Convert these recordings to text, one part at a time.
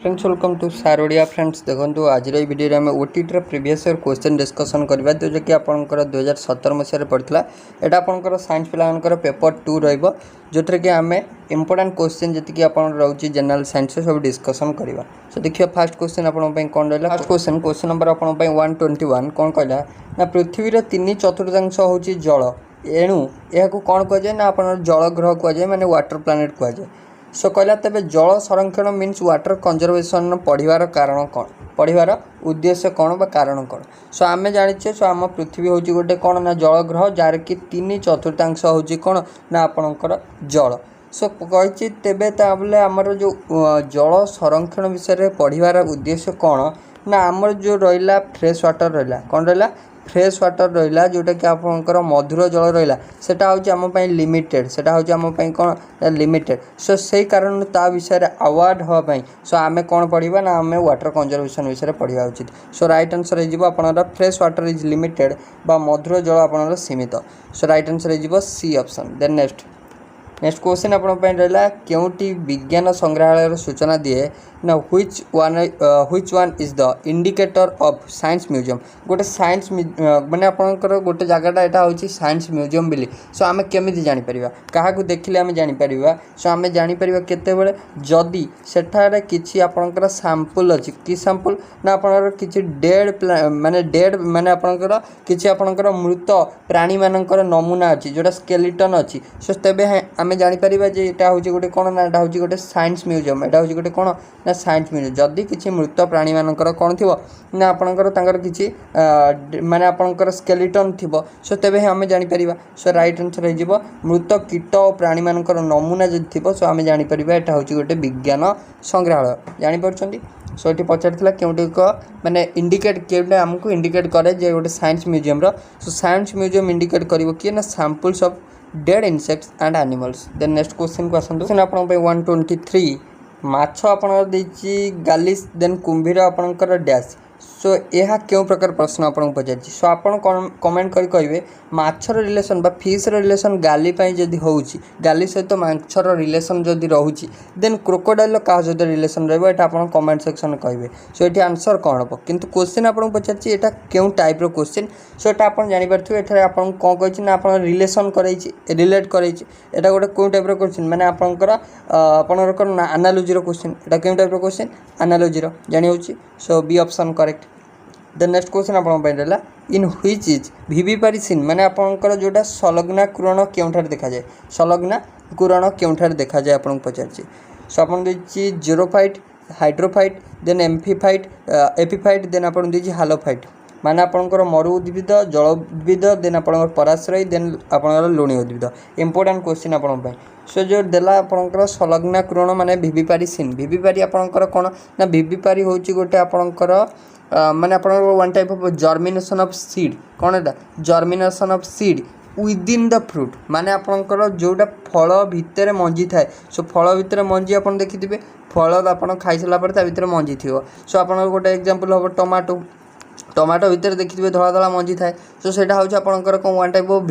Friends welcome to Sarodia. Friends देखो आज video में OTT previous year question discussion करवा जो कि आपंकर 2017 मसीह पड़ता यहाँ आपंकर साइंस पिलांकर पेपर 2 रोथे कि आम इंपोर्टेंट क्वेश्चन जी आप रोचे जनरल साइंस सब डिस्कसन करवा। सो देखिए फास्ट क्वेश्चन आपंप कौन रहा। फास्ट क्वेश्चन नंबर आप 121 कौन कहला ना पृथ्वीर 3/4 हूँ जल एणु यह कौन कहुए ना आप जल ग्रह कहुए माने वाटर प्लानेट कहुए। सो कहला तेरे जल संरक्षण मीन्स वाटर कंजर्वेशन पढ़ार कारण कौन पढ़ार उद्देश्य कौन बा कारण कौन। सो आम जाचे सो आम पृथ्वी हूँ गोटे कौन ना जल ग्रह जार कि 3/4 हूँ कौन ना आपणकर जल। सो कही तेबे ताबले आमर जो जल संरक्षण विषय पढ़ार उद्देश्य कौन ना आमर जो रहा फ्रेश वाटर रहा कौन रहा फ्रेश वाटर रहा जोटा कि आपंकर मधुर जल रहा सेटा हूँ आम लिमिटेड सेटा हूँ आम कौन लिमिटेड। सो से कारण ता विषय अवार्ड हाँपाई सो आम कौन पढ़ा ना आम वाटर कंजर्वेशन विषय पढ़ा उचित। सो राइट आंसर हो फ्रेश वाटर इज लिमिटेड बा मधुर जल आपनर सीमित। सो राइट आंसर हो C option. Then next question आप रहा क्योंटी विज्ञान संग्रहालय सूचना दिए ना which one is the indicator of science museum. गोटे साइंस माने आपनकर गोटे जगहटा यहाँ हूँ साइंस म्यूजियम बोली। सो आम केमी जापर क्या देखिले आम जापर। सो आम जापर केतबेले जदि सेठारे किसी आपनकर सैंपल अच्छी कि सैंपल ना आपनकर किसी डेड माने आपनकर किसी आपनकर मृत प्राणी मानकर नमूना अच्छी जोटा स्केलेटन अच्छी। सो तेबे आम जापर जे यहाँ हूँ गोटे कौन ना यहाँ हूँ गोटे साइंस म्यूजियम यहाँ हूँ गोटे कौन ना साइंस म्यूजियम। जदि किसी मृत प्राणी मानकर कौन थी ना आपणकर किसी माने आपणकर स्केलेटन थी सो तेबे आम जापर। सो राइट आंसर हो मृत कीट और प्राणी मानकर नमूना जब थी सो आम जापर यहाँ हूँ गोटे विज्ञान संग्रहालय जापर। सो ये पचार क्योंटी माने इंडिकेट क्योंटे आमको इंडिकेट करे जे गोटे science museum so science museum indicate कर किए ना samples of dead insects and animals. Then next question को आसतु आप 123 माछ आपणकर देछि गालिस देन कुंभीर आपणकर डैश। सो यह क्यों प्रकार प्रश्न आपको पचार। सो आप कमेंट कर कहे माछर रिलेसन बा फिशर रिलेसन गाली जदि होउछि गाली सहित माछर रिलेसन जदि रोचे देन क्रोकोडाइल क्या सहित रिलेसन रहा आप कमेंट सेक्शन कहे। सो ये आंसर कौन हम किंतु क्वेश्चन आपको पचार यहाँ क्यों टाइप रो क्वेश्चन। सो ये आप जापर ये आपन कौन कही ना आप रिलेसन कर रिलेट कर गोटे कौन टाइप रो क्वेश्चन माने आपंकर आपंकर एनालॉजी रो क्वेश्चन यहाँ क्यों टाइप रो क्वेश्चन एनालॉजी रो जानी होछि। So B option correct. The next question आप रहा in which is vivipary seen माने आपंकर जोटा संलग्ना कुरण क्योंठार देखा जाए संलग्ना कुरण क्योंठार देखा जाए आपको पचार। सो आप xerophyte hydrophyte then amphiphyte epiphyte then आप हालोफाइट माने आपंकर मरु उद्भिद जल उद्भिद देन आप पराश्रयी देन आप लुणी उद्भिद। इंपोर्टेंट क्वेश्चन आप। सो जो देला आपंकर संलग्ना कुरण माने विविपारी सीन विविपारी आपंकर कौन ना विविपारी हूँ गोटे आपंकर माने आप one type of germination of seed कौन एटा germination of seed within the fruit माने आपंकर जोटा फल भितर मंजी थाए। सो फल भितर मंजी आप देखिथे फल आप खाई सारा पर भितर मंजी थी। सो आप गोटे एग्जांपल हम टमाटो टमाटो भितर देखिए धला धला मंजी थाए। सो सेटा हूँ आपंकर कौन वन टाइप ऑफ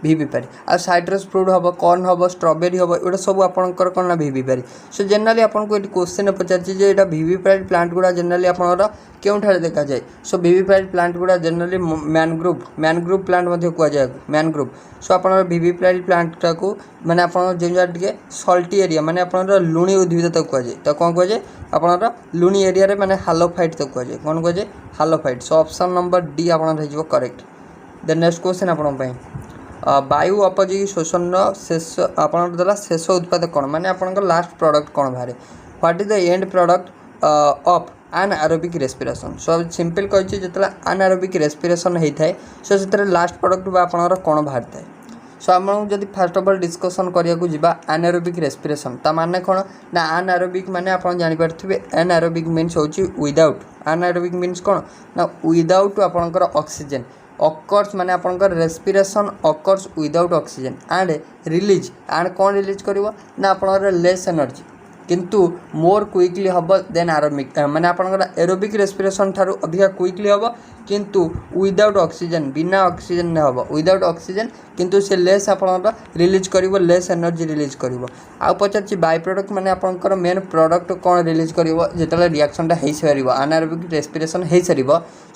विविपारी आ साइट्रस फ्रूट हम कॉर्न हम स्ट्रॉबेरी हम ये सब आपंकर कौन ना विविपारी। सो जनरली आपको ये क्वेश्चन पचार विविपारी प्लांट गुड़ा जनरली आपंकर क्योंठार देखा जाए। सो विविपारी प्लांट गुड़ा जनरली मैनग्रोव प्लांट कहुए मैनग्रोव। सो आप विविपारी प्लांट टाक मैंने आप टे सल्टी एरिया माने आप लुणी उद्भिद तक कहुए तो कौन कहुए आप लुणी एरिया माने हालोफाइट तक कहुए कौन कहुए हालोफाइट। सो ऑप्शन नंबर डी आप करेक्ट। देन नेक्स्ट क्वेश्चन आप वायु अपयोगी शोषण शेष आपला शेष उत्पाद कौन माने आपंकर लास्ट प्रोडक्ट कौन बाहर what is the end product of anaerobic respiration. So simple कही जो अनएरोबिक रेस्पिरेशन होता है सो से लास्ट प्रोडक्ट आपंकर कौन बाहर थाए। सो आम जब फास्ट ऑफ ऑल डिस्कसन करा अनएरोबिक रेस्पिरेशन ता माने कौन ना अनएरोबिक माने आप जानीपारे एनएरोबिक मीन्स हूँ विदाउट अनएरोबिक मीन्स कौन ना विदाउट आपंकर ऑक्सीजन ऑकर्स माने आपंकर respiration occurs without oxygen and release and कौन रिलीज करिवो ना आपंकर लेस एनर्जी किंतु मोर क्विकली हम देन एरोबिक माने आपंकर एरोबिक रेस्पिरेशन ठारू अधिक क्विकली हम किंतु विदाउट ऑक्सीजन बिना ऑक्सीजन ने हम विदाउट ऑक्सीजन किंतु से लेस आप रिलीज कर लेस एनर्जी रिलीज कर आ पचार बाय प्रोडक्ट माने आपंकर मेन प्रोडक्ट कौन रिलीज कर जो रिएक्शनटा हो सार अनारोबिक रेस्पिरेशन हो सार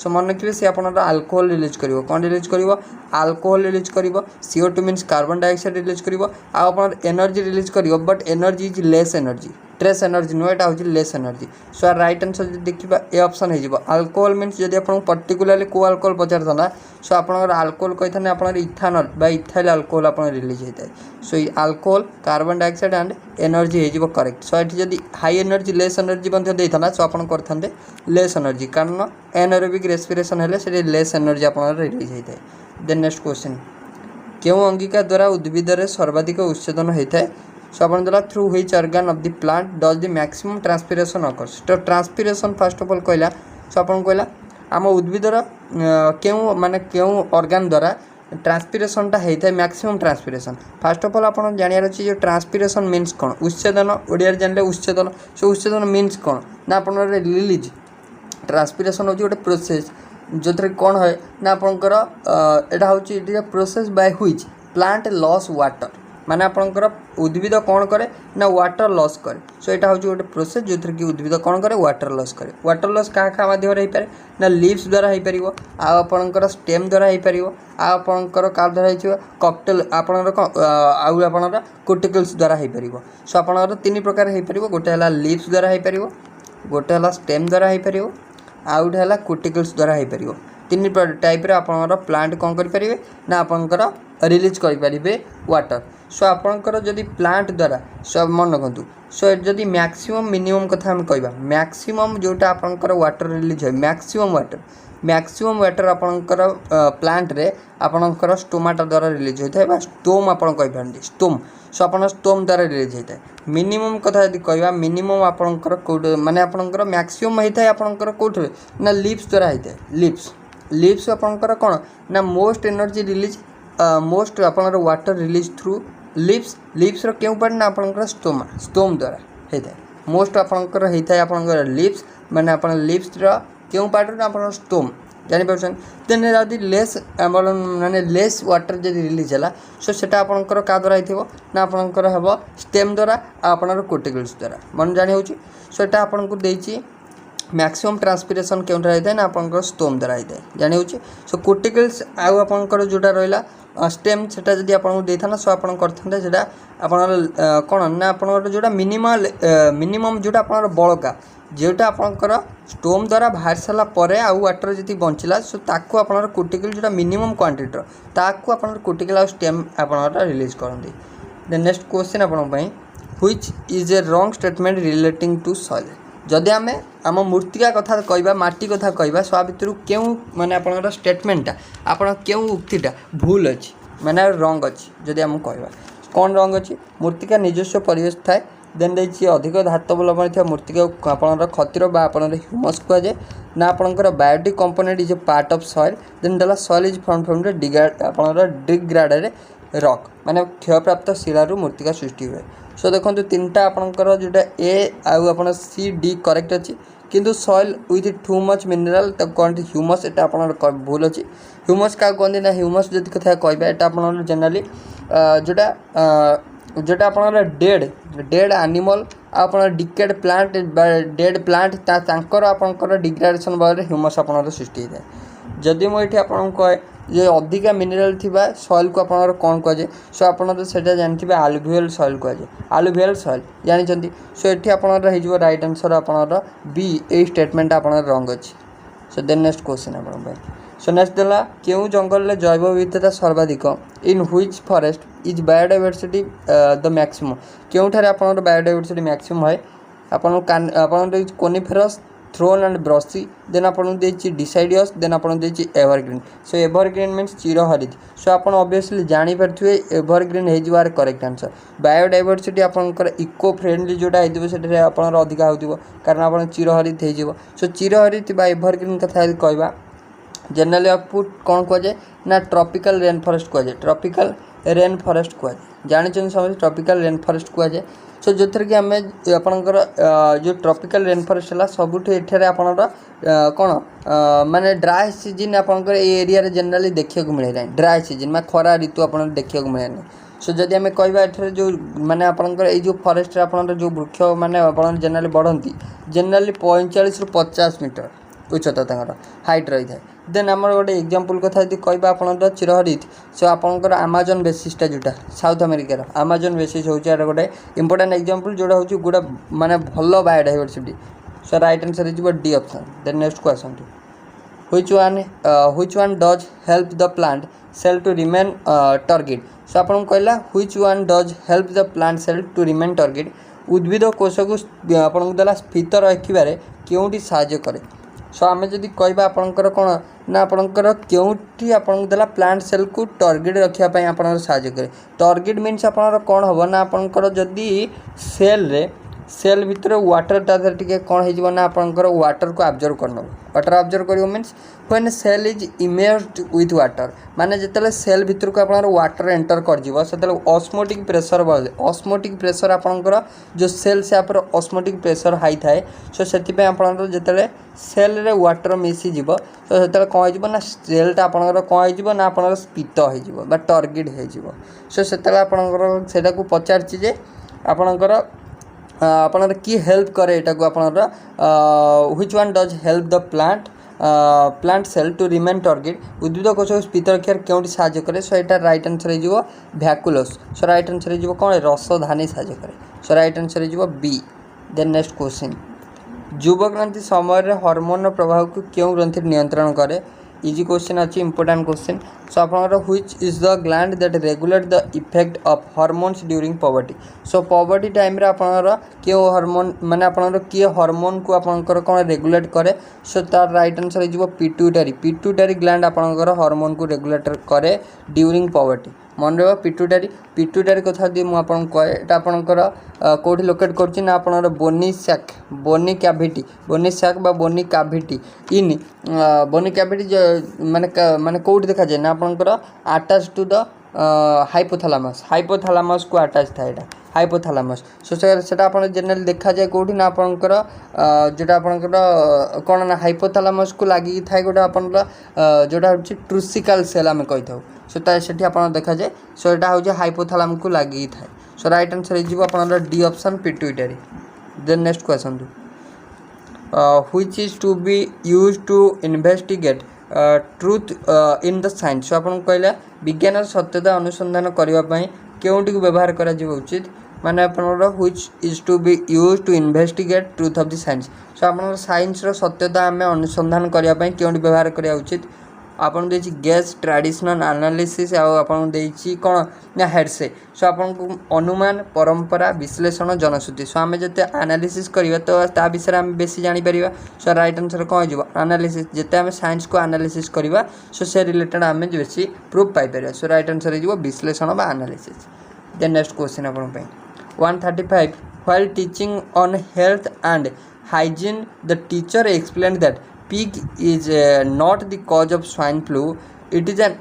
सो मन रखिए सी आप अल्कोहल रिलीज कर कौन रिलीज कर अल्कोहल रिलीज कर CO2 means carbon dioxide release कर आप एनर्जी रिलीज कर but energy is less energy trace energy नुह यहाँ हूँ less energy so right answer जो देखा ए ऑप्शन हो अल्कोहल मीन्स जब आप पर्टिकुलरली को अल्कोहल पचार था सो आप अल्कोहल कही था आप इथानल बा इथाइल अल्कोहल आप रिलीज होता है so alcohol carbon dioxide and energy हो करेक्ट सो ये जब हाई एनर्जी लेस एनर्जी देता सो आप करते लेस एनर्जी कारण एनारोबिक रेस्पिरेशन है लेस एनर्जी आप रिलीज होता है। देन नेक्स्ट क्वेश्चन क्यों अंगिका द्वारा उद्भिद में सर्वाधिक उत्सेदन होता है सो आप through which organ of the plant does the maximum transpiration occurs तो ट्रांसपिरेशन फर्स्ट ऑफ ऑल कहला सो आप कहला आम उद्भिदर क्यों माने क्यों ऑर्गन द्वारा ट्रांसपिरेशनटा होता है maximum transpiration first of all आप जानवर अच्छे जो ट्रांसपिरेशन मीन्स कौन उच्छेदन ओडिया जानले उच्छेदन सो उच्छेदन मीन्स कौन ना आप रिलीज ट्रांसपिरेशन हूँ गोटे प्रोसेस जो थे कौन है ना आपंकर यहाँ हूँ process by which plant loss water माने आपंकर उद्भिद कौन करे ना वाटर लॉस करे सो यहाँ हूँ गोटे प्रोसेस जो थी कि उद्भिद कौन करे वाटर लॉस क्या माध्यम हो पारे ना लीव्स द्वारा हो पार आपंकर स्टेम द्वारा हो पार आपंकर क्या द्वारा हो कॉकटेल आपंकर कोटिकल्स द्वारा हो पार सो आपंकर तीन प्रकार हो पार गोटे है लीव्स द्वारा हो पार गोटे है स्टेम द्वारा हो पार आउ गोटे है कोटिकल्स द्वारा हो पार तीन टाइप आपंकर प्लांट कौन करें ना आपंकर रिलीज करें वाटर सो आपंकर जदि प्लांट द्वारा सब मन रखु सो जदि मैक्सिमम मिनिमम कथा हम कहवा मैक्सिमम जोटा आपंकर वाटर रिलीज है मैक्सिमम वाटर आपंकर प्लांट रे आपंकर स्टोमाटा द्वारा रिलीज होता है स्टोम आप स्टोम सो आप स्टोम द्वारा रिलीज होता है मिनिमम कथा यदि कहवा मिनिमम आपंकर कौट माने आपंकर मैक्सिमम होता है आपंकर कौट ना लीव्स द्वारा होता है लीव्स आपंकर कौन ना मोस्ट एनर्जी रिलीज मोस्ट आपंकर वाटर रिलीज थ्रू लीव्स क्यों पार्ट ना आपंकर स्टोम द्वारा होता है मोस्ट आपंकर होता है आपंकर लीव्स माने आप लीव्स क्यों पार्ट ना आप स्टोम जापर देन यदि लेस माने लेस वाटर जब रिलीज है सो से आपंकर क्या द्वारा हो ना आपंकर हम स्टेम द्वारा आपनर कोटिकल्स द्वारा मन जानी हो सो यहाँ आपको देती मैक्सिमम ट्रांसपिरेशन क्यों होता है ना आप स्टोम द्वारा होता है जानी हो सो कोटिकल्स आउ आपंकर जोटा रहा स्टेम से जब आपको देता सो आप करते कौन ना आप जोटा मिनिमम जोटा आप बड़का जोटा आपंकर स्टोम द्वारा बाहर सारापर आउ वाटर जी बंचला सो ताकू आप कोटिकल जोटा मिनिमम क्वांटिटी ताकू आप कोटिकल आ स्टेम आप रिलीज करते। देन नेक्स्ट क्वेश्चन आप which is a wrong statement relating to soil जदि आम आम मूर्तिका कथा कहवा माटी कथा कहवा सो भितर क्यों माने आपनकर स्टेटमेंटा आप क्यों उक्तिटा भूल अच्छी माने रंग अच्छी जदि आम कहवा कौन रंग अच्छी मूर्तिका निजस्व परिवेश थाए देन देखिए अधिक धातव लवण मूर्तिका आपनकर खतिर ह्यूमस कहुए ना आपनकर biotic component is a part of soil then दला soil is from the degraded rock माने क्षयप्राप्त शिलारू मूर्तिका सृष्टि हुए सो देखो तीनटा आपंकर जोटा ए आउ आप सी डी करेक्ट अच्छी किंतु soil with too much mineral तक कहते ह्यूमस एटा आप भूल अच्छी ह्यूमस क्या कहते ना ह्यूमस जब कथा कहवा यहाँ आप जेनराली जोटा जोटा आप डेड एनिमल आप डिकेड प्लांट डेड प्लांट तांकर आपंकर डिग्रेडेशन बल ह्यूमस आप सृष्टि होता है जदि मुझे आपको कहे ये अधिका मिनरल थिबा सॉइल को आप कौन कहुए सो आप जानते आलुवियल सॉइल कहुए आलुवियल सॉइल जानते सो ये आप राइट आंसर आप बी ए स्टेटमेंट आप रंग अच्छी सो देन नेक्स्ट क्वेश्चन आप सो नेक्स्ट देला क्यों जंगल में जैव विविधता सर्वाधिक in which forest is biodiversity the maximum क्योंठार आप बायोडाइवर्सिटी मैक्सिमम है आप coniferous thorn and brushy then आपको डिसाइडियस देन आपको एवरग्रीन सो एवरग्रीन मीन्स चिरहरित सो आप ऑब्वियसली जानीपे एवरग्रीन हो करेक्ट आंसर बायोडाइवर्सिटी आपंकर इको फ्रेंडली जोटा होती आप अधिका हो कारण आप चिरहरित हो सो चिरहरित एवरग्रीन कथा कहवा जनरली आपको कौन कहुए ना ट्रॉपिकल रेन फॉरेस्ट कहुए ट्रॉपिकल रेन फॉरेस्ट कहुए जानते समझ ट्रॉपिकल रेन फॉरेस्ट कहुए सो जो थी आम आपणकर जो ट्रॉपिकल रेन फॉरेस्ट है सबुठ एठारे आपणर कौन माने ड्राए सीजन आपणकर एरिया जनरली देखा मिले ना ड्राए सीजन मैं खरा ऋतु आप देखा मिले ना सो जदि आम कह जो माने आपणकर जो फॉरेस्ट आपणर जो वृक्ष माने आप जनरली बढ़ती जनरली 45 ରୁ 50 मीटर उच्चता तंकर हाइट रही है देन आम गोटे एग्जांपल कथा यदि कह आपणर चिरहरित सो आपणकर आमाजन बेसिसटा जोटा साउथ अमेरिकार आमाजन बेसिस हूँ गोटे इंपोर्टेंट एग्जांपल जोटा हूँ गोटे माने भल biodiversity so right answer is D option then next question which one does help the plant cell to remain turgid सो आपन कहला which one does help the plant cell to remain turgid उद्भिद कोश को आपन को देला स्फीत रखिबारे केउटी सहाय्य करे सो आमे जदि कहबा आपनकर कोन ना आपनकर केउटी आपन को देला प्लांट सेल को टारगेट रखिया पई आपन सहाय्य करे टारगेट मीन्स आपनर कोन हबो ना आपनकर जदि सेल भितर वाटर टा टिके कौन हो ना आपनकर वाटर को ऑब्जर्व करना वाटर ऑब्जर्व करियो means when cell is immersed with water माने जतले सेल भितर को आपनकर वाटर एंटर कर जीवो सेतले ऑस्मोटिक प्रेशर बढ़े ऑस्मोटिक प्रेशर आपनकर जो सेल से पर ऑस्मोटिक प्रेशर हाई थाए सो सेति पे आपनकर जतले सेल रे वाटर मिसी जीवो सो सेतले कोन हो जीवो ना सेल टा आपनकर कोन हो जीवो ना आपनकर स्पीत हो जीवो बा टारगेट हो जीवो सो सेतले आपनकर सेटा को पचारछि जे आपनकर आपनर की हेल्प करे एटा को आपनर which one does help the plant cell to remain turgid उद्भिद कोश को स्पीत रखियार केउटी सहाय्य करे सो एटा राइट आंसर हो भैकुलस सो राइट आंसर हो कौन रसधानी सहाय्य करे सो राइट आंसर हो बी देन नेक्स्ट क्वेश्चन युवग्रंथि समय हार्मोन प्रभाव को क्यों ग्रंथि नियंत्रण करे इजी क्वेश्चन अच्छी इंपोर्टेंट क्वेश्चन सो आपनकर which is the gland that regulate the effect of hormones during poverty so poverty time रे आपनकर के हार्मोन माने आपनकर के हार्मोन को आपनकर कोन रेगुलेट करे सो तार right answer is pituitary gland आपनकर हार्मोन को रेगुलेट करे ड्यूरिंग पॉवर्टी मन रहा पिट्यूटरी कथा दी मुझे आपको कहे यहाँ आपंकर कौटी लोकेट करना आपनर bony sac bony cavity in bony cavity माने कौटी देखा जाए ना आपंकर अटैच टू द हाइपोथैलामस को अटैच था यहाँ हाइपोथैलामस सो से आप जनरली देखा जाए कौटी ना आपंकर जोटा आपंकर कौन ना हाइपोथैलामस को लगी थाए गोटे आपंकर जोटा हूँ ट्रुसिकल सेल आम कही था सो से आप देखा जाए सो यहाँ हूँ हाइपोथैलामस को लगी थाए सो राइट आंसर हो D option pituitary then next question which is to be use to investigate truth in the science so आपन कहला विज्ञान सत्यता अनुसंधान करने केउटी को व्यवहार करा उचित माने आपनर which is to be use to investigate truth of the science so आपन साइंस रो सत्यता आम अनुसंधान करने केउटी व्यवहार करा उचित आपन देछि गेस ट्रेडिशनल एनालिसिस आपन देछि कोन ना हेडसे सो आपन को अनुमान परंपरा विश्लेषण जनश्रुति सो आमे जते एनालिसिस करिवा तो ता विषय आमे बेसी जानि परिबा सो राइट आंसर कोन जिवो एनालिसिस जते आमे साइंस को एनालिसिस करिवा सो से रिलेटेड आमे बेसी प्रूफ पाई परिबा सो राइट आंसर जिवो विश्लेषण बा एनालिसिस देन नेक्स्ट क्वेश्चन आपन पई 135 while teaching on health and hygiene the teacher explained that pig is not the cause of swine flu it is an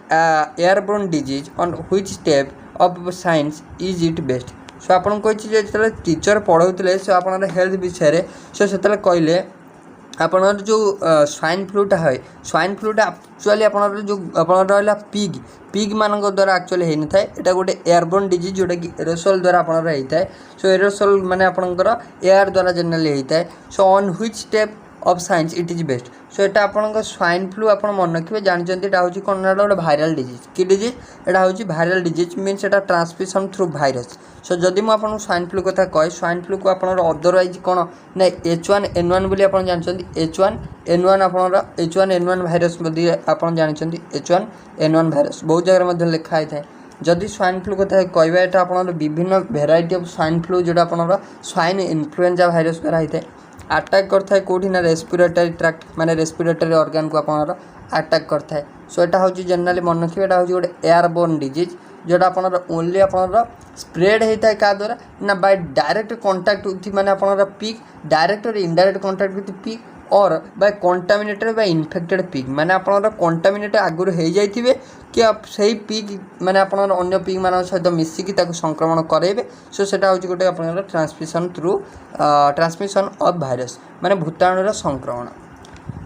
airborne disease on which step of science is it best सो आपन कहि जे teacher पढ़ाउतले सो आपन health विषय सो सेतले कहले आपन जो swine फ्लूटा है swine फ्लूटा actually आपन जो आपन रहला पिग मानक द्वारा एक्चुअली हेन थाए एटा गोटे एयरबोर्न डिजीज जोटा कि एरोसोल द्वारा आपन रही थाए सो एरोसोल माने आपनकर एयर द्वारा जनरली हेई थाए so on which step of science it is best so एटा आपन स्वाइन फ्लू आप मन रखिए जानते एटा हूँ कौन गोटे भाइराल डिजीज कि डिजीज एटा हूँ भाइराल डिजीज मीन्स एटा ट्रांसमिशन थ्रू भाइरस सो जदि मुझे स्वाइन फ्लू कथा कहे स्वाइन फ्लू को आप अदरवाइज कौन ना H1N1 बोली आप जानते H1N1 आप H1N1 भाइरस आप जानते H1N1 भाइरस बहुत जगह लिखाई थाए जदि स्वाइन फ्लू कथा कहवा यहाँ आप विभिन्न भेराइटी ऑफ स्वाइन फ्लू जोटा आप स्वाइन इन्फ्लुएंजा भाइरस द्वारा होता है अटैक करता है कौटी ना रेस्पिरेटरी ट्रैक्ट माने रेस्पिरेटरी ऑर्गन को आप अटैक करता है सो यहाँ हूँ जनरली मन रखिए यहाँ हूँ गोटे एयरबोर्न डिजीज जोटा आप ओनली आप स्प्रेड होता है क्या द्वारा ना बाय डायरेक्ट कांटेक्ट विथ माने आप पिग डायरेक्ट और इनडायरेक्ट कांटेक्ट विथ पिग और by contaminated by infected pig माने आप कंटामिनेटेड आगुरी हो जाइए कि आप सही पिक माने आपनर अन्य पिक मान सहित मिसिकी ताको संक्रमण करेबे। सो सेटा होची गोटे आपनर transmission through transmission of virus माने भूताणुर संक्रमण।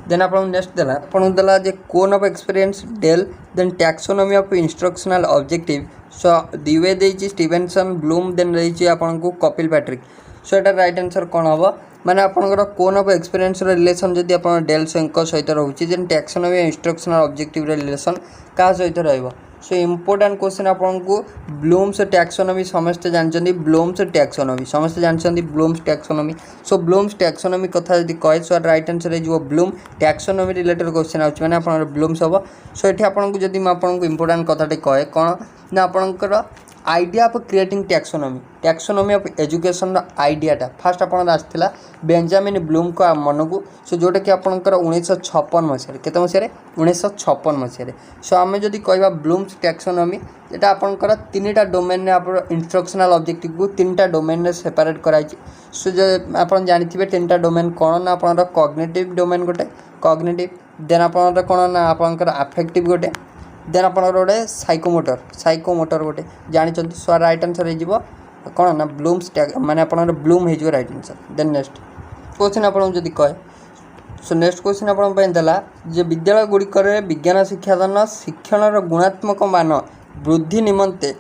देन आपन नेक्स्ट देला आपन देला जे cone of experience Dale then taxonomy of instructional objective. So दिवे देची स्टीवेंसन ब्लूम देन रही आपन को कपिल पैट्रिक। सो एटा राइट आंसर कोन हबो माने आपनकर कोन ऑफ एक्सपीरियंस रिलेशन जदि आपन डेल सहित रहउची then taxonomy instructional objective relation का सहित रहइबो। सो इंपोर्टेंट क्वेश्चन आपन को ब्लूम्स टैक्सोनॉमी समस्त जानचंदी ब्लूम्स टैक्सोनॉमी समस्त जानचंदी ब्लूम्स टैक्सोनॉमी। सो ब्लूम्स टैक्सोनॉमी कथा जदि कहे सो राइट आंसर है जो ब्लूम टैक्सोनॉमी रिलेटेड क्वेश्चन आउछ माने आपन ब्लूम्स हबो। सो एठी आपन को जदि म आपन को इंपोर्टेंट कथाटी कहे कोन ना आपनकर idea of creating taxonomy of education आइडियाटा फास्ट आपन आसथिला बेंजामिन ब्लूम को मन को। सो जोटा कि आपनकर 1956 मसीह केते मसीह 1956 मसीह। सो आम जदि कहवा ब्लूम्स टैक्सोनॉमी एटा आपनकर तीनटा डोमेन ने आप इंस्ट्रक्शनल ऑब्जेक्टिव को तीनटा डोमेन ने सेपरेट कराई। सो जो आपन जानिथिबे तीनटा डोमेन कोन ना आपनकर कॉग्निटिव डोमेन गोटे कॉग्निटिव देन आपनकर कोन ना आपनकर अफेक्टिव गोटे देन आपनकर गोटे साइकोमोटर गोटे जानि। सो राइट आंसर हो कौन ना ब्लूम्स माने आपनकर ब्लूम हो right answer. Then next question आपन जदि कहे सो नेक्स्ट क्वेश्चन आपन पे देला जे विद्यालय गुड़िक विज्ञान शिक्षादान शिक्षण गुणात्मक मान वृद्धि निमंते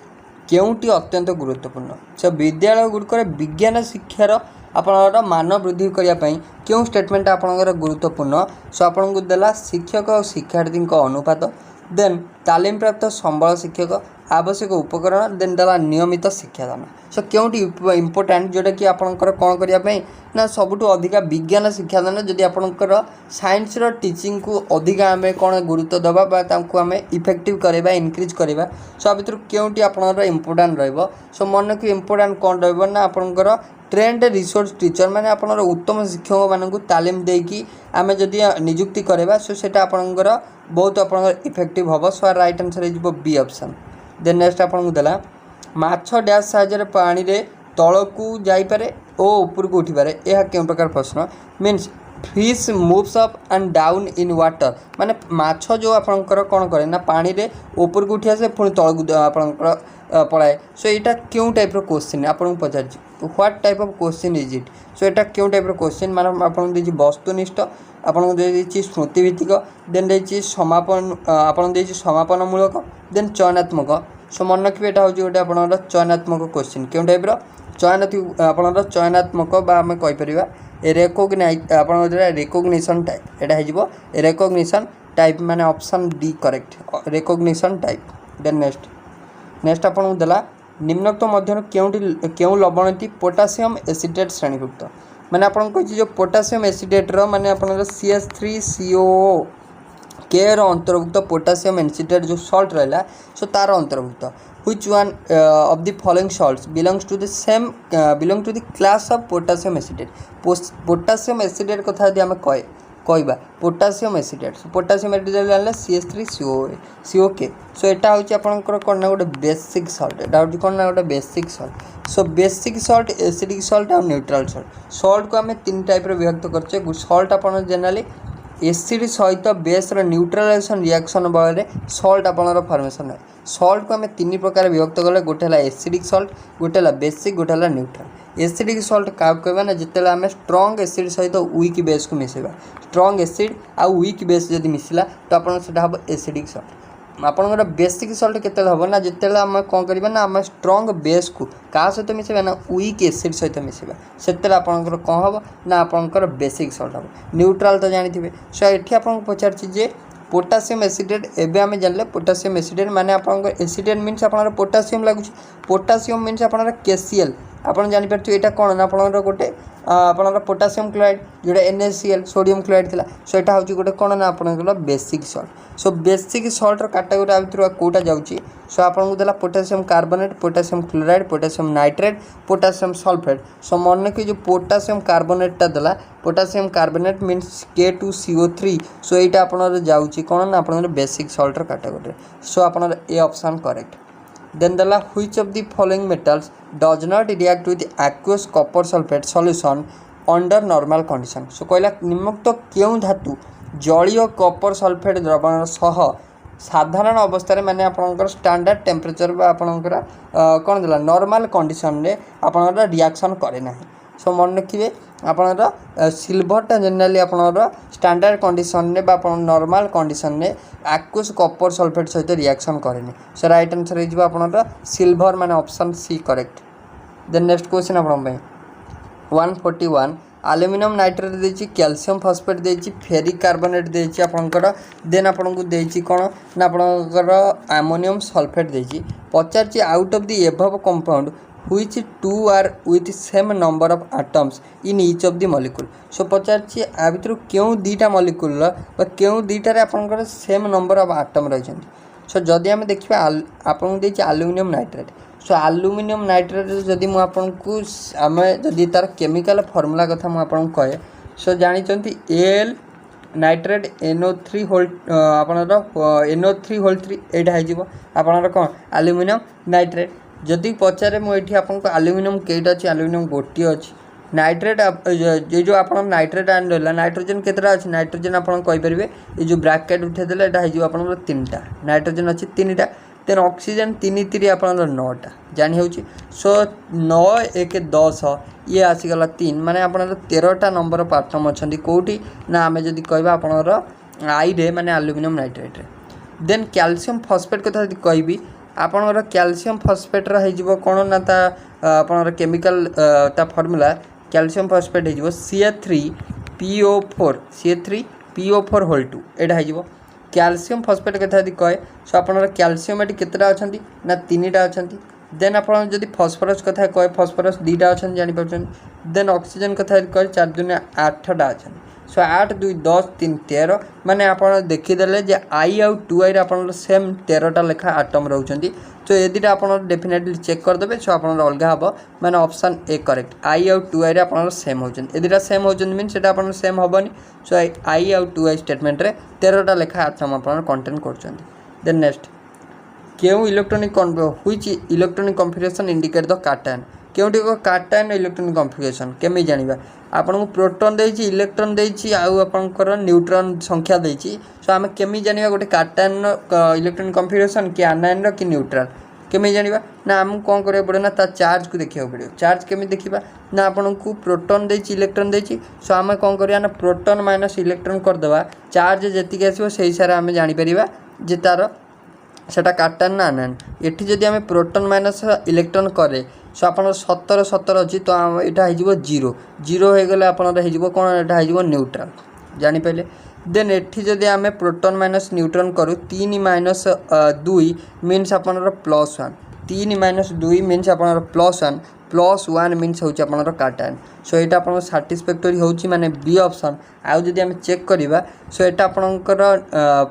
केउटी अत्यंत गुरुत्वपूर्ण। सो विद्यालय गुड़िक विज्ञान शिक्षार आपनकर मान वृद्धि करने क्यों स्टेटमेंट आपनकर गुरुत्वपूर्ण। सो आपन को देला शिक्षक और शिक्षार्थी अनुपात देन तालीम प्राप्त संबल शिक्षक आवश्यक उपकरण देन देला नियमित शिक्षादान। सो क्योंटी इंपोर्टेंट जोटा कि आपनकर कौन करने ना सबुठु अधिका विज्ञान शिक्षादान जदि आपनकर साइंस रो टीचिंग को अधिका आम कौन गुरुत्व दबा आम इफेक्टिव करवा इनक्रीज करवा। सो भितर क्योंटी आपनकर इंपोर्टेंट रहिबो। सो मन को इंपोर्टेंट कौन रहिबो ना आपनकर ट्रेंड रिसोर्स टीचर माने आपनकर उत्तम शिक्षक मानक तालीम देकी आम जदि नियुक्ति करवा। सो सेटा आपनकर बहुत आपनकर इफेक्टिव हम। सो राइट आंसर हो बी ऑप्शन। देन नेक्स्ट आपन देला माछ डैश साहाय्य पानी रे तलकू जाइपारे ओ ऊपर को उठिपारे यह केउं प्रकार प्रश्न means fish moves up and down in water माने माछ जो आपनकर कौन करे ना पानी रे ऊपर को उठी आसे पुणी तलकू आपनकर पलाए। सो यहाँ क्यों टाइप क्वेश्चन आपन पचार what type of question is it. So यहाँ क्यों टाइप क्वेश्चन माने आपन देछि वस्तुनिष्ठ आपन देछि स्मृतिभित्तिक देन देछि समापन आपन देछि समापनमूलक देन चयनात्मक। सो मन रखिए यहाँ हूँ गोटे आपनकर चयनात्मक क्वेश्चन क्यों टाइप आपनकर चयनात्मक बा आम कहीपर रेकग्नाइज आप रेकग्निशन टाइप यहाँ हो रेकग्निशन टाइप माने option D correct recognition type. Then next आपन देला निम्नोक्त मध्य क्यों लवणटी पोटासियम एसिडेट श्रेणीभुक्त माने आपन कहि जो पोटासियम एसिडेट रो माने आपन CH3COO के अंतर्भुक्त पोटासियम एसिडेट जो सॉल्ट रहा सो तार अंतर्भुक्त which one of the following salts belongs to the same belong to the class of potassium acetate। Potassium acetate कथा यदि आम कहवा पोटासियम एसिडेट पोटासियम एसिडेट जान COK। सो यहाँ हूँ आपंकर कौन ना गोटे बेसिक सल्ट यहाँ हूँ कौन ना गोटे basic salt. So basic Salt acidic Salt और न्यूट्रल सल्ट को आम तीन टाइप विभक्त करछे। सल्ट आपन जनरली एसिड सहित बेस न्यूट्रलाइजेशन रिएक्शन बल सल्ट आपनर फॉर्मेशन है। सल्ट को आम तीन प्रकार विभक्त कले गोटे है एसिडिक सल्ट गोटे है बेसिक गोटे है न्यूट्रल। एसिडिक सल्ट क्या कहवा ना जिते आम स्ट्रंग एसिड सहित वीक बेस को मिसेबा स्ट्रंग एसिड आ वीक बेस जब मिसला तो आप हम एसिडिक सल्ट। आपनकर बेसिक सल्ट केते हम ना जिते आम कौन करवा ना आम स्ट्रंग बेस को क्या सहित मिसेबा ना वीक एसिड सहित मिसेबा से आपनकर कौन हम ना आपनकर बेसिक सल्ट हम। न्यूट्रल तो जानी। सो ये आपको पचारे पोटासियम एसिडेट एवं आम जानले पोटासियम एसिडेट माने आपनकर एसिडेट मीन्स आपनकर पोटासियम लगुच पोटासियम मीन्स आपनकर KCl आपन जानि परथि एटा कोन ना आपनकर गोटे आपनकर पोटासियम क्लोराइड जोटा NaCl सोडियम क्लोराइड थिला। सो एटा होची गोटे कोन ना आपनकर basic salt. So basic salt रो कैटेगरी आ भितर कोटा जाउची। सो आपन को देला potassium carbonate potassium chloride potassium nitrate potassium sulphate. So मन के जो पोटासियम कार्बोनेटटा देला पोटासियम कार्बोनेट मीन्स K2CO3। सो एटा आपनर जाउची कोन ना आपनर बेसिक सल्ट रो कैटेगरी। सो आपनर ए ऑप्शन करेक्ट। देन देला which of the following metals does not react with aqueous copper sulphate solution under normal condition. So कहला निम्नोक्त क्यों धातु जलीय कॉपर सल्फेट द्रवण सह साधारण अवस्था माने आपणकर स्टैंडर्ड टेम्परेचर बा आपणकर कौन देला नॉर्मल कंडीशन रे आपणकर रिएक्शन करे ना। सो मन रखिए आपणकर सिल्वरटा जनरली आपणकर स्टैंडर्ड कंडीशन रे बा नॉर्मल कंडीशन रे एक्वस कॉपर सल्फेट सहित रिएक्शन करे। सो राइट आंसर हो आपणकर सिल्वर माने option C correct. Then next question आपण 141 आलुमिनियम नाइट्रेट देछि कैल्शियम फॉस्फेट देछि फेरिक कार्बोनेट देछि आपनकर देन आपनको देछि कोन ना आपनकर अमोनियम सल्फेट देछि पचारछि out of the above compound which two are with same number of atoms in each of the molecule. So पचारछि आ भितर केउ दीटा मॉलिक्यूल बा केउ दीटा रे आपनकर सेम नंबर ऑफ एटम रहिछन्ति। सो जदि हम देखिबा आपनको देछि aluminium nitrate. So aluminium nitrate जदि मु आपनको आमे जदि तार केमिकल फॉर्मूला कथा मु आपनको कहे। सो जानिचंती एल नाइट्रेट NO3 होल आपनर NO3 होल 3 एटा है जिवो आपनर कोन एल्युमिनियम नाइट्रेट। जदि पचारे मु एठी आपनको एल्युमिनियम केटा अछि एल्युमिनियम गोटी अछि नाइट्रेट जे जो आपन नाइट्रेट आन रहला नाइट्रोजन केतरा अछि नाइट्रोजन आपन कहि परिबे ए जो ब्रैकेट उठे देला एटा है जिवो आपनर 3टा नाइट्रोजन अछि 3टा देन ऑक्सीजन 3 3 आपनर 9टा जानि होउची। सो 9 1 10 ये आसीगला 3 माने आपनर 13टा नंबर ऑफ एटम अछंती कोठी ना आमे जदि कहबा आपनर आई रे माने एल्युमिनियम नाइट्रेट रे। देन कैल्शियम फॉस्फेट कथा जदि कहबी आपनर कैल्शियम फॉस्फेट रा हेजिवो कोन ना ता आपनर केमिकल ता फार्मूला कैल्शियम फॉस्फेट हेजिवो CH3PO4 होल 2 एटा हेजिवो। कैल्शियम फॉस्फेट कथा यदि कहे सो आपनर कैल्शियम एटी केतरा अछंती ना 3टा अछंती। देन आपन जदि फास्फोरस कथा कहे फास्फोरस 2टा अछंती जानि परछन। देन ऑक्सीजन कथा यदि कहे 4 दुने 8टा अछंती। सो 8 2 10 3 13 माने आपन देखि देले जे आई आउ 2i रे आपन सेम 13टा लेखा एटम रहउछंती। तो ए दिटा आपन डेफिनेटली चेक कर देबे सो आपन अलगा हबो माने ऑप्शन ए करेक्ट आई आउ 2i रे आपन सेम होछन ए दिटा सेम होछन मीन सेटा आपन सेम हबनी। सो आई आउ 2i स्टेटमेंट रे 13टा लेखा एटम आपन कंटेन करछंती। देन नेक्स्ट केउ electronic which electronic configuration indicate the cation केउटी को कैटायन इलेक्ट्रॉनिक कॉन्फिगरेशन केमे जानिबा आपन को प्रोटॉन देछि इलेक्ट्रॉन देछि आउ आपनकर न्यूट्रॉन संख्या देछि। सो आमे केमी जानिबा गोटे कैटायन इलेक्ट्रॉनिक कॉन्फिगरेशन कि आनायन कि न्यूट्रल केमी जानिबा ना हम कोन करे पड़े ना ता चार्ज को देखियो पड़े। चार्ज केमी देखिबा ना आपन को प्रोटॉन देछि इलेक्ट्रॉन देछि। सो आमे कोन करिया ना प्रोटॉन माइनस इलेक्ट्रॉन कर देबा चार्ज जेतिके आसीबो सेही सारा आमे जानि परिबा जे तार सेटा कैटायन ना आनायन। एठी जदि आमे प्रोटॉन माइनस इलेक्ट्रॉन करे सो आपन 17 17 अछि तो एटा हे जिवो 0 0 हे गेले आपन हे जिवो कोन एटा हे जिवो न्यूट्रल जानि पहिले। देन एठी जदि आमे प्रोटॉन माइनस न्यूट्रॉन करू 3 माइनस 2 मीन्स आपन +1 3 माइनस 2 मीन्स आपन +1 +1 मीन्स होची आपन कैटायन। सो एटा आपन सैटिस्फैक्टरी होची माने बी ऑप्शन। आउ जदि आमे चेक करिबा सो एटा आपनकर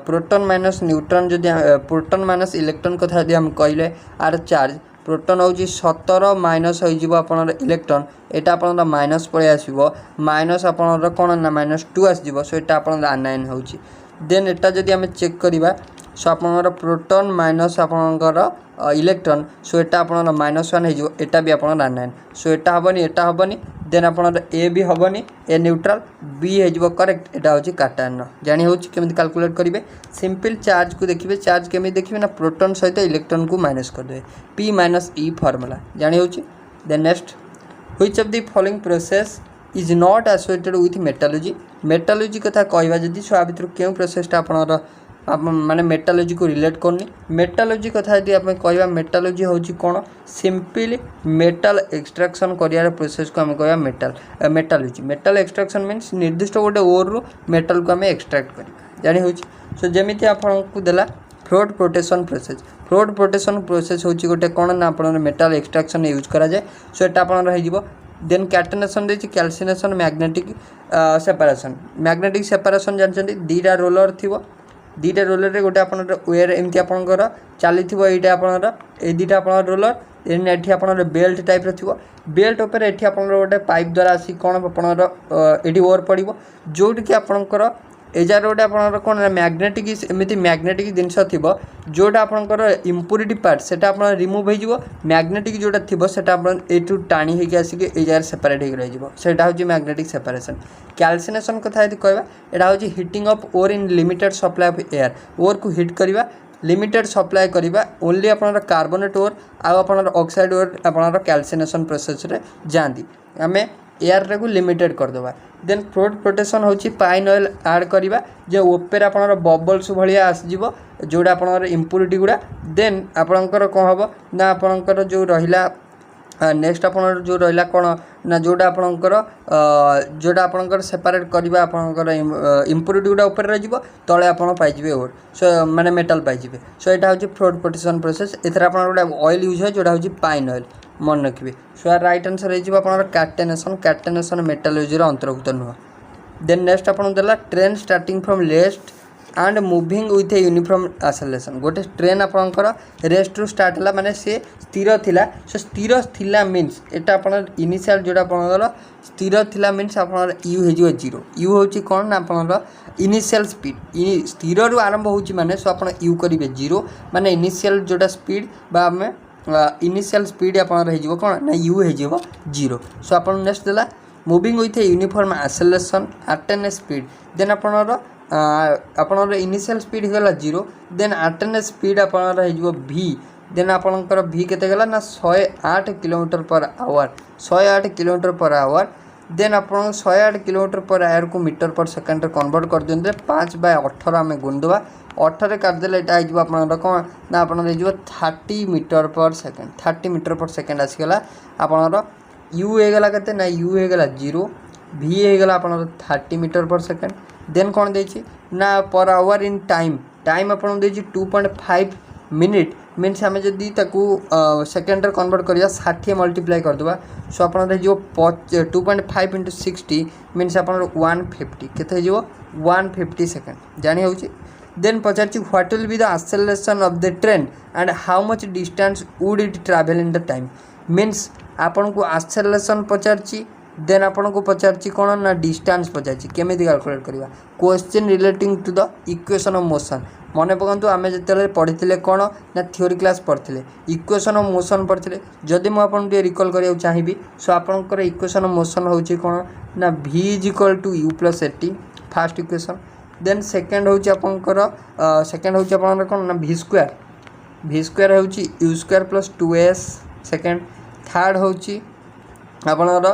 प्रोटॉन माइनस न्यूट्रॉन जदि प्रोटॉन माइनस इलेक्ट्रॉन कथा जदि हम कहिले आर चार्ज प्रोटॉन होची 17 माइनस हो जिवो आपन इलेक्ट्रॉन एटा आपन माइनस पळे आसीबो माइनस आपन कोन ना -2 आसी जिवो। सो एटा आपन आनायन होची। देन एटा जदि आमे चेक करिबा सो आपन प्रोटॉन माइनस आपनकर इलेक्ट्रॉन सो एटा आपन -1 हे जिवो एटा भी आपन आनायन। सो एटा हबनी देन आपन ए भी हबनी ए न्यूट्रल बी हे जिवो करेक्ट एटा होची कैटायन जानि होची केमिति कैलकुलेट करिवे सिंपल चार्ज को देखिबे चार्ज केमि देखिबे ना प्रोटॉन सहित इलेक्ट्रॉन को माइनस कर देबे p - e फार्मूला जानि होची। Then next which of the following process is not associated with metallurgy कथा कहबा जदि सो आ भितर केउ प्रोसेसटा आपन माने मेटालर्जी को रिलेट करनी। मेटालर्जी कथा यदि आप कहबा मेटालर्जी होची कोन सिंपली मेटल एक्सट्रैक्शन करियार प्रोसेस को हम कहबा मेटालर्जी। मेटल एक्सट्रैक्शन मीन्स निर्दिष्ट गोटे ओर रो मेटल को हम एक्सट्रैक्ट करिबा जानि होची। सो जेमिति आपन को देला फ्लोट प्रोटेशन प्रोसेस होची गोटे कोन ना आपन मेटल एक्सट्रैक्शन यूज करा जाय। सो एटा आपन रहि जिवो। देन कैटेनेशन देछि कैल्सिनेशन मैग्नेटिक सेपरेशन जानचंदी दीटा रोलर थिवो दीटा रोलर रे गोटे आपन वेयर एमति आपनकर चली थिवो एटा आपनर ए दीटा आपन रोलर एन एठी आपनर बेल्ट टाइप रो थिवो बेल्ट ऊपर एठी आपनर गोटे पाइप द्वारा आसी कोन आपनर एठी ओवर पड़िवो जोट कि आपनकर एजार गोटे आप कौन मैग्नेटिक एमती मैग्नेटिक जिनस थी जोटा आपंकर इम्प्यूरिटी पार्ट से रिमूव हो मैग्नेटिक जोटा थी से यू टाणी होगी आसिक एजार सेपरेट हो रही हूँ मैग्नेटिक सेपरेशन। कैल्सिनेशन कथा यदि कहवा यहाँ हूँ heating of ore in limited supply of air ore को हिट करवा लिमिटेड सप्लाई करवा ओनली आप कार्बोनेट ओर आप ऑक्साइड ओर आप कैल्सिनेशन प्रोसेस रे जाती आम एयर को लिमिटेड करदे। देन फ्लोट प्रोटेक्शन होची पाइन ऑयल ऐड करवा जे ऊपर आप बबल्स भाया आसो जोड़ा आप इम्प्यूरिटी गुड़ा देन आपणकर कौन हम ना आपणकर जो रहा नेक्स्ट आप जो रहा कौन ना जोड़ा आपणकर सेपरेट करवा आपणकर इम्प्यूरिटी गुड़ा ऊपर रही तले आप पाइबे ओर सो माने मेटल पाइबे। सो यहाँ हूँ फ्लोट प्रोटेक्शन प्रोसेस एथर आप ऑयल यूज है जोड़ा हूँ पाइन ऑयल मन रखिए। सो यार राइट आंसर हो कैटेनेशन मेटल यूज अंतर्भुक्त नुह। देन नेक्स्ट आप train starting from left end moving with a uniform acceleration गोटे ट्रेन आपंकर रेस्ट रू स्टार्ट है माने से स्थिर थिला सो स्थिर थिला मीन्स एटा आपन इनिशियल जोड़ा आपंकर स्थिर थिला मीन्स आपन यू हो जीरो यू होची कौन ना आपन इनिशियल स्पीड स्थिर रू आरंभ होची माने सो आपन यू करिवे जीरो माने इनिशियल जोड़ा स्पीड बा हमें इनिशियल स्पीड आप कौन ना यू हो जीरो। सो आप नेक्स्ट देला moving with a uniform acceleration at an speed then आपन इनिशियल स्पीड होगा zero then at an speed आप भी देन आपंकर भी केते गला ना 108 kilometre per hour 108 kilometre per hour then आप 108 किलोमीटर पर आवर को मीटर पर सेकेंड कन्वर्ट कर दिखते 5/18 आम गुणदेवा 18 करदेले यहाँ आप कौन ना आप 30 मीटर पर सेकेंड 30 मीटर पर सेकेंड आसीगला आपणर यू होगा के ना यू होगा जीरो भी होगा आप 30 मीटर पर सेकेंड देन कौन देछि ना per hour in time time आप 2.5 मिनिट मीन्स आम जदि सेकेंड कन्वर्ट करवा 60 मल्टीप्लाई करदे सो आप 2.5 × 60 मीन्स आप 150 केते 150 सेकेंड जानी हो। देन पचार what will be the acceleration of the train and how much distance would it travel in the time means आपन को एक्सेलरेशन पचार देन आपन को पचार कौन ना डिस्टेंस पचार केमी कैलकुलेट करवा question relating to the equation of motion मन पकातु आम जो पढ़ी कौन ना थ्योरी क्लास पढ़ते इक्वेशन ऑफ मोशन पढ़ते जदि मुझे रिकॉल करा चाहिए सो आपंकर इक्वेशन ऑफ मोशन हो कौन ना v = u + at first equation then second हूँ आपंकर सेकेंड हूँ आप कौन ना v² हूँ u² + 2s सेकेंड थर्ड हूँ आपंकर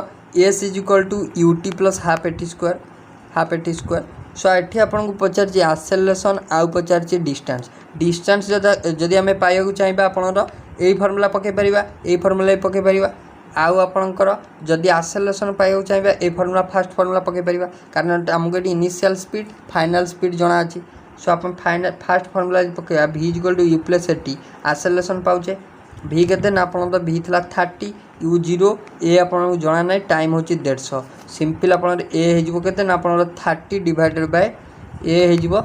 s = ut + हाफ at²। सो ये आपको पचार एक्सेलरेशन आउ पचार डिस्टेंस जदि आम पाइबा चाहिए आपंकर यही फर्मूला पकई पार यही फर्मूला पकई पार आउ आपंकर जदि एक्सेलरेशन पाइबा चाहिए ये फर्मूला फास्ट फर्मूला पकई पार कारण आमको ये इनिशियल स्पीड फाइनल स्पीड जना अच्छी। सो आप फास्ट फर्मूला पकईवा v = u + at एक्सेलरेशन पाचे v के ना आप v था 30 u 0 ए आप जना ना टाइम हूँ 150 सिंपल आप ए होते ना आप 30 डिवाइडेड बाय ए हो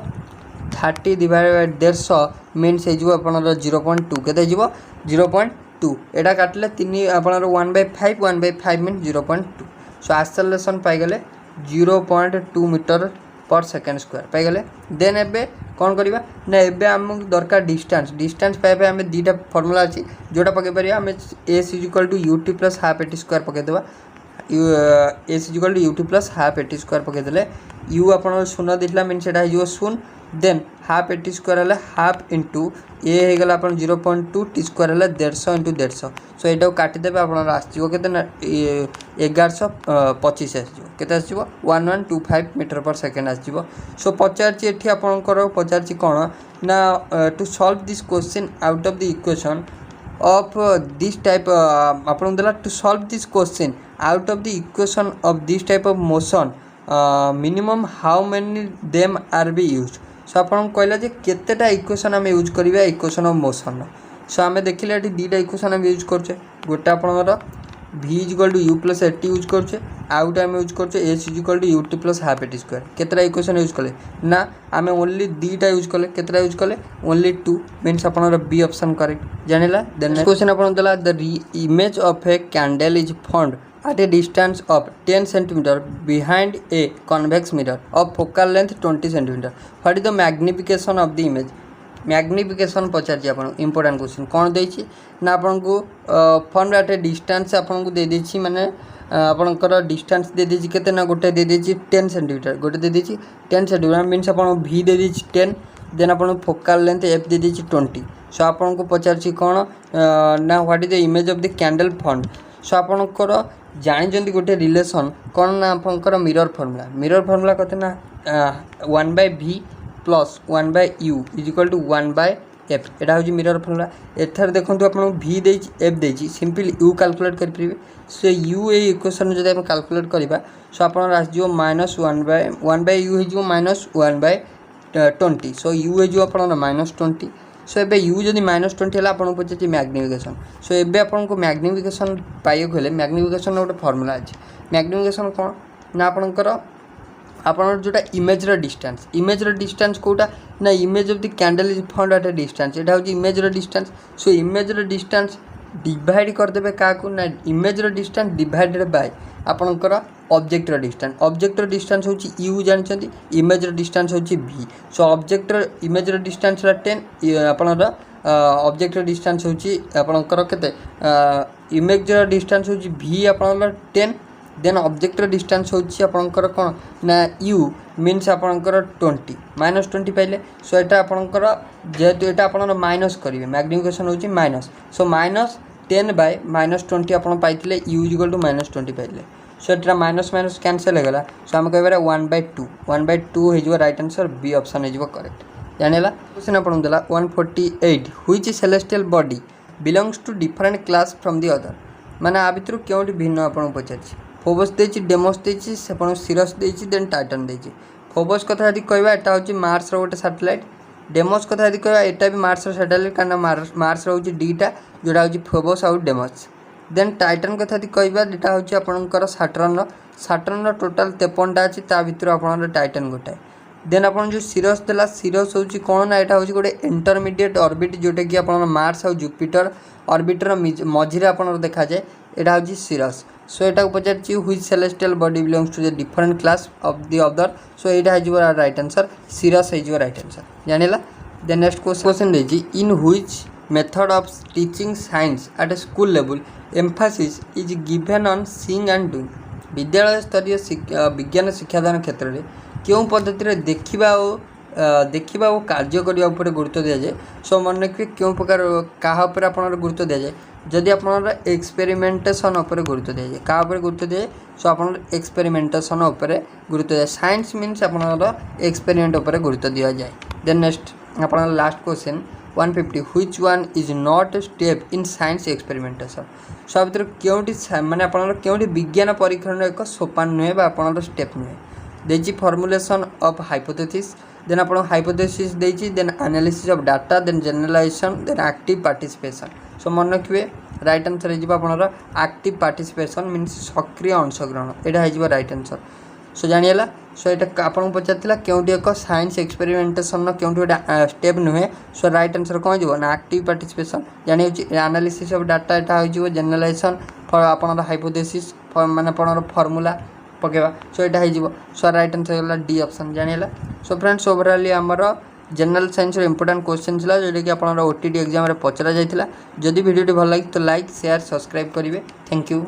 30 डिवाइडेड बाय 150 मीन्स हो आप 0.2 के 0.2 एटा काटिले 3 आप 1/5 मीन 0.2 सो एक्सेलरेशन पाईगले 0.2 मीटर पर सेकेंड स्क्वायर पाईगले। देन एबे कौन करवा ना एबे आमको दरकार डिस्टेंस पाइबा आम दुटा फर्मूला अच्छी जोटा पकई पार आम s = ut + हाफ at² पकईदेवा s = ut + हाफ at² पकईदे u आप शून्य देता मीन से शून्य then half at² half into a होगा आप 0.2 t² 150 × 150 सो यहाँ काटिदेवे आप आसो ना 1125 आसो 1125 मीटर पर सेकेंड आसो। सो पचार ये आपंकर पचार कौन ना to solve this question out of the equation of this type आपन देला to solve this question out of the equation of this type of motion minimum how many them are be use. So आप कहला जे केतेटा equation आम use करवा equation of motion. So आम देखिले ये दुटा इक्वेशन आम यूज करचे गोटे आपंकर v = u + at यूज करचे आउट आम यूज करचे s = ut + हाफ at²। केतरा इक्वेशन यूज कले ना आम ओनली दुटा यूज कले केतरा यूज कले ओनली 2 मीन्स आपनर बी ऑप्शन करेक्ट जानिला। देन क्वेश्चन आपन देला the image of a candle is found at a distance of 10 cm behind a convex mirror of focal length 20 cm. What is the magnification of the image? Magnification पचार आप important question कौन देती ना आपन को form eight a distance आपन को दे देती माने आपनकर डिस्टेंस दे देती केते ना गोटे दे देती 10 सेंटीमीटर गोटे दे देती 10 सेंटीमीटर मीन्स आपन v दे देती 10 देन आपन फोकल लेंथ f दे देती 20 सो आपन को पचार कौन ना what is the image of the candle found so आपनकर जानी गोटे रिलेशन कौन ना आपनकर मिरर फॉर्मूला कहते ना 1/v plus 1/u is equal to 1/f एटा हूँ मिरर फॉर्मूला एथर देखो आप v they f they simple u calculate करेंगे से u ए इक्वेशन जब आप कैलकुलेट करवा सो आप -1/u हो -1/20 सो u हो -20 सो एबे u जदि -20 है आपको पचार मैग्निफिकेशन सो एबे आपको मैग्निफिकेशन पाइक हेल्ले मैग्निफिकेशन गोटे फॉर्मूला अच्छे मैग्निफिकेशन कौन ना आपणकर आपन जोटा इमेज डिस्टेंस कोटा ना image of the candle is found at a distance एटा हूँ image distance so image distance divide करदे क्या ना इमेज डिस्टेंस डिवाइडेड बाय आपणकर ऑब्जेक्ट डिस्टेंस हूँ यू जानते इमेज डिस्टेंस हूँ v so object image distance 10 आपणर ऑब्जेक्ट डिस्टेंस हूँ आपणकर केते इमेज डिस्टेंस हूँ v आपणर 10 देन ऑब्जेक्ट डिस्टेंस होची आपनकर कौन ना u मीन्स आपनकर 20 -20 पाइले सो एटा आपनकर जेहेतु एटा आपन माइनस करिवे मैग्निफिकेशन होची माइनस सो -10 -20 आपन पाइथिले u इक्वल टू -20 पाइले सो एटा माइनस माइनस कैंसिल हो गला सो हम कहबा 1/2 हो जिवो राइट आंसर बी ऑप्शन हो जिवो करेक्ट जानेला क्वेश्चन आपन देला 148 which celestial body belongs to different class from the other माने आ भितर केउटी भिन्न आपन पचाछि फोबस देछि डेमोस देछि सेपन सिरस देछि देन टाइटन देछि फोबस कथा यदि कहबा एटा होछि मार्स रो गोटे सैटेलाइट डेमोस कथा यदि कहबा एटा भी मार्स रो सैटेलाइट कारण मार्स रो होछि डीटा जोडा होछि फोबस आउ डेमोस देन टाइटन कथा यदि कहबा एटा होछि आपनकर सैटर्न रो टोटल 53 टा अछि ता भितर आपनर टाइटन गोटे देन आपन जो सिरस देला सिरस होछि कोन ना एटा होछि गोटे इंटरमीडिएट ऑर्बिट जोटा कि आपन मार्स आउ जुपिटर ऑर्बिटर मझिरे आपनर देखा जाय एटा होछि सिरस सो एटा को पचार which celestial body belongs to the different class of the other so एटा है जो राइट आंसर सिरस है जो राइट आंसर जानिला द नेक्स्ट क्वेश्चन देछि in which method of teaching science at a school level emphasis is given on seeing and doing विद्यालय स्तरीय विज्ञान शिक्षादान क्षेत्र में क्यों पद्धति देखा और कार्य करने उपर गुरुत्व दि जाए सो मन रखिए क्यों प्रकार क्या आप गुरुत्व दि जाए जदि आप एक्सपेरिमेंटेशन उपर गुरुत्व दि जाए क्या गुरुत्व दि जाए सो आप एक्सपेरिमेंटेशन उपर गुरुत्व दिए साइंस मीन्स आप एक्सपेरिमेंट उपर गुरुत्व दि जाए देन नेक्स्ट आप last question 150 which one is not a step in science experimentation so भितर क्योंटी माने आपन क्योंटी विज्ञान परीक्षण एक सोपान नुहे आपन स्टेप नुहे देछि फॉर्मुलेशन ऑफ हाइपोथेसिस देन आपन हाइपोथेसिस देछि then analysis of data then generalization then active participation so मन रखिए राइट आंसर है आपन एक्टिव पार्टिसिपेशन मीन्स सक्रिय अंशग्रहण एटा है राइट आंसर सो जानिएला सो एटा आपन पचारथिला क्योंटी एक साइंस एक्सपेरिमेंटेशन क्योंटी गोटे स्टेप नुहे सो राइट आंसर कौन हो ना एक्टिव पार्टिसिपेशन जानी एनालिसिस ऑफ डाटा एटा हो जनरलाइजेशन फॉर आपन हाइपोथेसिस माने आपन फॉर्मूला पकेबा सो एटा हो सो राइट आंसर होला डी ऑप्शन जानिएला सो फ्रेंड्स ओवरऑल हमर जनरल साइंस इंपोर्टेंट क्वेश्चन था जोटा कि आपन ओटीटी एग्जाम रे पचरा जाइतिला जदि वीडियो भल लगे तो लाइक शेयर सब्सक्राइब करेंगे थैंक यू।